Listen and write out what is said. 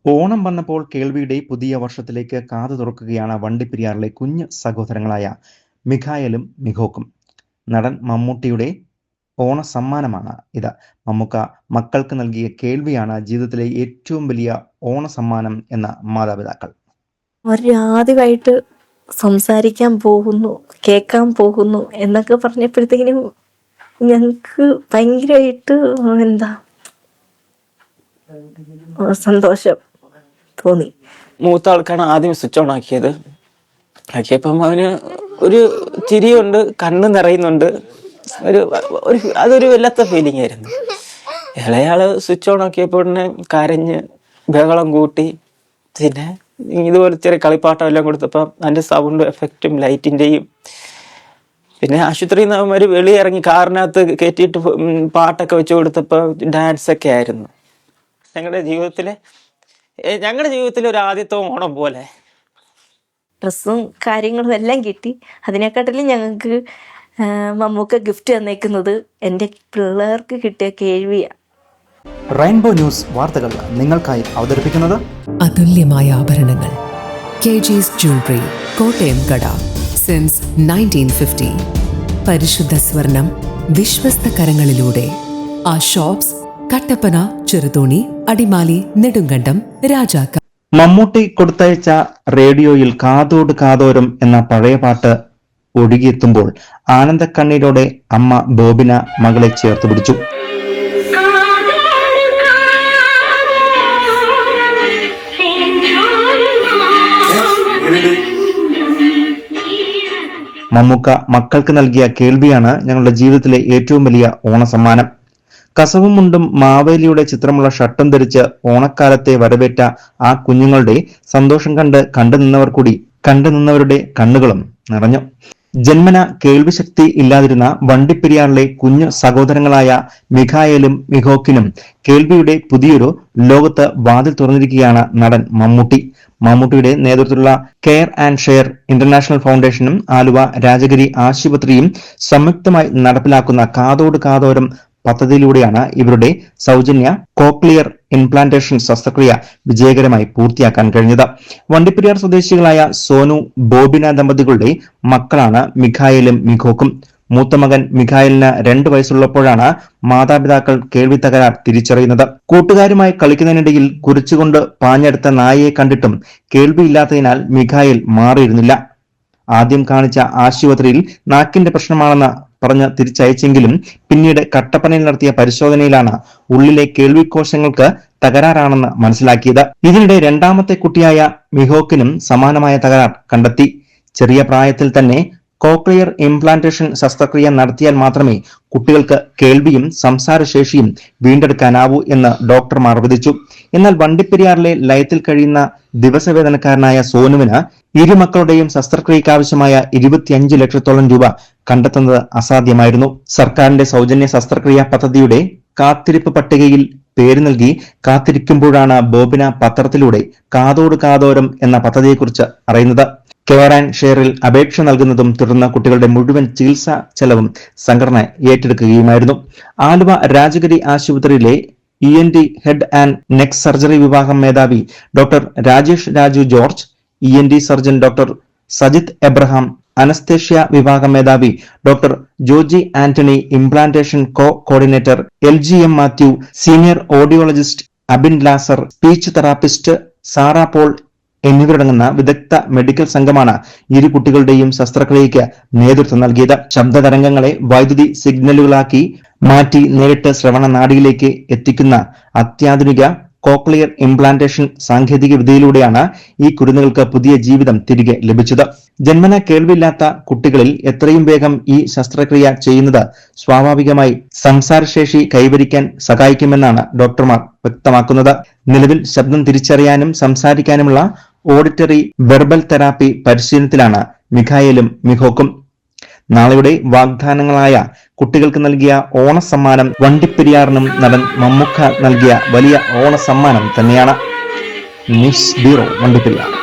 ഓണം വന്നപ്പോൾ കേൾവിയുടെ പുതിയ വർഷത്തിലേക്ക് കാതു തുറക്കുകയാണ് വണ്ടിപ്പെരിയാറിലെ കുഞ്ഞു സഹോദരങ്ങളായ മിഖായലും മിഖോക്കും. നടൻ മമ്മൂട്ടിയുടെ ഓണ സമ്മാനമാണ് ഇത്. മമ്മൂക്ക മക്കൾക്ക് നൽകിയ കേൾവിയാണ് ജീവിതത്തിലെ ഏറ്റവും വലിയ ഓണ സമ്മാനം എന്ന മാതാപിതാക്കൾ. അവർ ആദ്യമായിട്ട് സംസാരിക്കാൻ പോകുന്നു, കേൾക്കാൻ പോകുന്നു എന്നൊക്കെ പറഞ്ഞപ്പോഴത്തേക്കിനും ഞങ്ങൾക്ക് ഭയങ്കരമായിട്ട് സന്തോഷം തോന്നി. മൂത്ത ആൾക്കാണ് ആദ്യം സ്വിച്ച് ഓൺ ആക്കിയപ്പം അവന് ഒരു ചിരിയുണ്ട്, കണ്ണ് നിറയുന്നുണ്ട്, അതൊരു വല്ലാത്ത ഫീലിംഗ് ആയിരുന്നു. ഇളയാള് സ്വിച്ച് ഓൺ ആക്കിയപ്പോൾ തന്നെ കരഞ്ഞ് ബഹളം കൂട്ടി. പിന്നെ ഇതുപോലെ ചെറിയ കളിപ്പാട്ടം എല്ലാം കൊടുത്തപ്പോൾ അതിൻ്റെ സൗണ്ട് എഫക്റ്റും ലൈറ്റിൻ്റെയും, പിന്നെ ആശുപത്രിയിൽ നിന്ന് അവന്മാർ വെളിയിറങ്ങി കാറിനകത്ത് കയറ്റിയിട്ട് പാട്ടൊക്കെ വെച്ച് കൊടുത്തപ്പോൾ ഡാൻസൊക്കെ ആയിരുന്നു. ഞങ്ങളുടെ ജീവിതത്തിലെ ഒരു ആദ്യത്തെ ഓണം പോലെ ഡ്രസ്സും കാര്യങ്ങളും എല്ലാം കിട്ടി. അതിനെക്കാട്ടിലും ഞങ്ങൾക്ക് മമ്മൂക്ക ഗിഫ്റ്റ് തന്നേക്കുന്നത് എൻ്റെ പിള്ളേർക്ക് കിട്ടിയ കേൾവിയാണ്. റെയിൻബോ ന്യൂസ് വാർത്തകൾ നിങ്ങൾക്കായി അവതരിപ്പിക്കുന്നത് അതുല്യമായ ആഭരണങ്ങൾ KG's Jewelry, കോട്ടയം കട. സിൻസ് 1950. പരിശുദ്ധ സ്വർണം വിശ്വസ്ത കരങ്ങളിലൂടെ. ആ ഷോപ്സ് കട്ടപ്പന, ചെറുതോണി, അടിമാലി, നെടുങ്കണ്ടം, രാജാക്ക. മമ്മൂട്ടി കൊടുത്തയച്ച റേഡിയോയിൽ കാതോട് കാതോരം എന്ന പഴയ പാട്ട് ഒഴുകിയെത്തുമ്പോൾ ആനന്ദക്കണ്ണീരോടെ അമ്മ ബോബിന മകളെ ചേർത്ത് പിടിച്ചു. മമ്മൂക്ക മക്കൾക്ക് നൽകിയ കേൾവിയാണ് ഞങ്ങളുടെ ജീവിതത്തിലെ ഏറ്റവും വലിയ ഓണസമ്മാനം. കസവും മുണ്ടും മാവേലിയുടെ ചിത്രമുള്ള ഷർട്ടും ധരിച്ച് ഓണക്കാലത്തെ വരവേറ്റ ആ കുഞ്ഞുങ്ങളുടെ സന്തോഷം കണ്ടു നിന്നവരുടെ കണ്ണുകളും നിറഞ്ഞു. ജന്മന കേൾവിശക്തി ഇല്ലാതിരുന്ന വണ്ടിപ്പെരിയാറിലെ കുഞ്ഞു സഹോദരങ്ങളായ മിഖായലും മിഖോക്കിനും കേൾവിയുടെ പുതിയൊരു ലോകത്ത് വാതിൽ തുറന്നിരിക്കുകയാണ് നടൻ മമ്മൂട്ടി. മമ്മൂട്ടിയുടെ നേതൃത്വത്തിലുള്ള കെയർ ആൻഡ് ഷെയർ ഇന്റർനാഷണൽ ഫൗണ്ടേഷനും ആലുവ രാജഗിരി ആശുപത്രിയും സംയുക്തമായി നടപ്പിലാക്കുന്ന കാതോട് കാതോരം പദ്ധതിയിലൂടെയാണ് ഇവരുടെ സൗജന്യ കോക്ലിയർ ഇംപ്ലാന്റേഷൻ ശസ്ത്രക്രിയ വിജയകരമായി പൂർത്തിയാക്കാൻ കഴിഞ്ഞത്. വണ്ടിപ്പെരിയാർ സ്വദേശികളായ സോനു ബോബിന ദമ്പതികളുടെ മക്കളാണ് മിഖായലും മിഖോക്കും. മൂത്ത മകൻ മിഖായലിന് 2 വയസ്സുള്ളപ്പോഴാണ് മാതാപിതാക്കൾ കേൾവി തകരാർ തിരിച്ചറിയുന്നത്. കൂട്ടുകാരുമായി കളിക്കുന്നതിനിടയിൽ കുരിച്ചുകൊണ്ട് പാഞ്ഞെടുത്ത നായയെ കണ്ടിട്ടും കേൾവിയില്ലാത്തതിനാൽ മിഖായൽ മാറിയിരുന്നില്ല. ആദ്യം കാണിച്ച ആശുപത്രിയിൽ നാക്കിന്റെ പ്രശ്നമാണെന്ന് പറഞ്ഞ് തിരിച്ചയച്ചെങ്കിലും പിന്നീട് കട്ടപ്പനയിൽ നടത്തിയ പരിശോധനയിലാണ് ഉള്ളിലെ കേൾവിക്കോശങ്ങൾക്ക് തകരാറാണെന്ന് മനസ്സിലാക്കിയത്. ഇതിനിടെ രണ്ടാമത്തെ കുട്ടിയായ മിഹോക്കിനും സമാനമായ തകരാർ കണ്ടെത്തി. ചെറിയ പ്രായത്തിൽ തന്നെ കോക്ലിയർ ഇംപ്ലാന്റേഷൻ ശസ്ത്രക്രിയ നടത്തിയാൽ മാത്രമേ കുട്ടികൾക്ക് കേൾവിയും സംസാരശേഷിയും വീണ്ടെടുക്കാനാവൂ എന്ന് ഡോക്ടർമാർ വിധിച്ചു. എന്നാൽ വണ്ടിപ്പെരിയാറിലെ ലയത്തിൽ കഴിയുന്ന ദിവസവേതനക്കാരനായ സോനുവിന് ഇരുമക്കളുടെയും ശസ്ത്രക്രിയക്കാവശ്യമായ 25 ലക്ഷത്തോളം രൂപ കണ്ടെത്തുന്നത് അസാധ്യമായിരുന്നു. സർക്കാരിന്റെ സൗജന്യ ശസ്ത്രക്രിയ പദ്ധതിയുടെ കാത്തിരിപ്പ് പട്ടികയിൽ പേര് നൽകി കാത്തിരിക്കുമ്പോഴാണ് ബോബിന പത്രത്തിലൂടെ കാതോട് കാതോരം എന്ന പദ്ധതിയെക്കുറിച്ച് അറിയുന്നത്. കെയർ ആൻഡ് ഷെയറിൽ അപേക്ഷ നൽകുന്നതും തുടർന്ന് കുട്ടികളുടെ മുഴുവൻ ചികിത്സാ ചെലവും സംഘടന ഏറ്റെടുക്കുകയുമായിരുന്നു. ആലുവ രാജഗിരി ആശുപത്രിയിലെ ENT head and neck surgery വിഭാഗം മേധാവി doctor Rajesh Raju George, ENT surgeon doctor Sajith Abraham, anaesthesia വിഭാഗം മേധാവി doctor Joji Antony, implantation coordinator LGM Mathew, senior audiologist Abin Lazar, speech therapist Sara Paul എന്നിവരടങ്ങുന്ന വിദഗ്ധ മെഡിക്കൽ സംഘമാണ് ഇരു കുട്ടികളുടെയും ശസ്ത്രക്രിയയ്ക്ക് നേതൃത്വം നൽകിയത്. ശബ്ദതരംഗങ്ങളെ വൈദ്യുതി സിഗ്നലുകളാക്കി മാറ്റി നേരിട്ട് ശ്രവണ നാഡിയിലേക്ക് എത്തിക്കുന്ന അത്യാധുനിക കോക്ലിയർ ഇംപ്ലാന്റേഷൻ സാങ്കേതിക വിദ്യയിലൂടെയാണ് ഈ കുരുന്നുകൾക്ക് പുതിയ ജീവിതം തിരികെ ലഭിച്ചത്. ജന്മന കേൾവിയില്ലാത്ത കുട്ടികളിൽ എത്രയും വേഗം ഈ ശസ്ത്രക്രിയ ചെയ്യുന്നത് സ്വാഭാവികമായി സംസാരശേഷി കൈവരിക്കാൻ സഹായിക്കുമെന്നാണ് ഡോക്ടർമാർ വ്യക്തമാക്കുന്നത്. നിലവിൽ ശബ്ദം തിരിച്ചറിയാനും സംസാരിക്കാനുമുള്ള ഓഡിറ്ററി വെർബൽ തെറാപ്പി പരിശീലനത്തിലാണ് മിഖായലും മിഖോക്കും. നാളെയുടെ വാഗ്ദാനങ്ങളായ കുട്ടികൾക്ക് നൽകിയ ഓണസമ്മാനം വണ്ടിപ്പെരിയാറിനും നടൻ മമ്മൂക്ക നൽകിയ വലിയ ഓണസമ്മാനം തന്നെയാണ്. News bureau, Vandiperiyar.